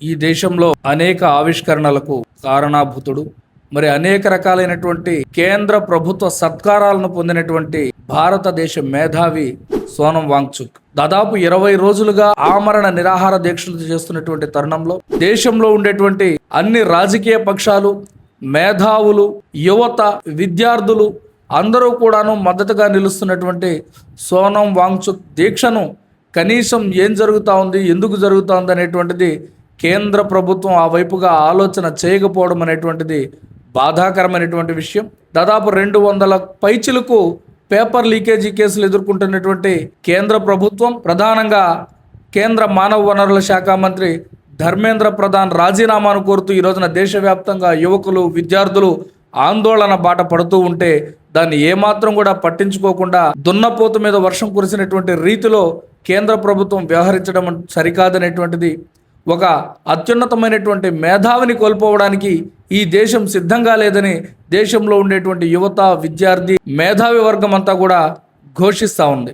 ఈ దేశంలో అనేక ఆవిష్కరణలకు కారణాభూతుడు, మరి అనేక రకాలైనటువంటి కేంద్ర ప్రభుత్వ సత్కారాలను పొందినటువంటి భారతదేశ మేధావి సోనం వాంగ్చుక్ దాదాపు 20 రోజులుగా ఆమరణ నిరాహార దీక్షలు చేస్తున్నటువంటి తరుణంలో దేశంలో ఉండేటువంటి అన్ని రాజకీయ పక్షాలు, మేధావులు, యువత, విద్యార్థులు అందరూ కూడాను మద్దతుగా నిలుస్తున్నటువంటి సోనం వాంగ్చుక్ దీక్షను కనీసం ఏం జరుగుతూ ఉంది, ఎందుకు జరుగుతూ ఉంది అనేటువంటిది కేంద్ర ప్రభుత్వం ఆ వైపుగా ఆలోచన చేయకపోవడం అనేటువంటిది బాధాకరమైనటువంటి విషయం. దాదాపు 200 పైచిలకు పేపర్ లీకేజీ కేసులు ఎదుర్కొంటున్నటువంటి కేంద్ర ప్రభుత్వం, ప్రధానంగా కేంద్ర మానవ వనరుల శాఖ మంత్రి ధర్మేంద్ర ప్రధాన్ రాజీనామాను కోరుతూ ఈ రోజున దేశవ్యాప్తంగా యువకులు, విద్యార్థులు ఆందోళన బాట పడుతూ ఉంటే దాన్ని ఏమాత్రం కూడా పట్టించుకోకుండా దున్నపోతు మీద వర్షం కురిసినటువంటి రీతిలో కేంద్ర ప్రభుత్వం వ్యవహరించడం సరికాదనేటువంటిది, ఒక అత్యున్నతమైనటువంటి మేధావిని కోల్పోవడానికి ఈ దేశం సిద్ధంగా లేదని దేశంలో ఉండేటువంటి యువత, విద్యార్థి, మేధావి వర్గం అంతా కూడా ఘోషిస్తూ ఉంది.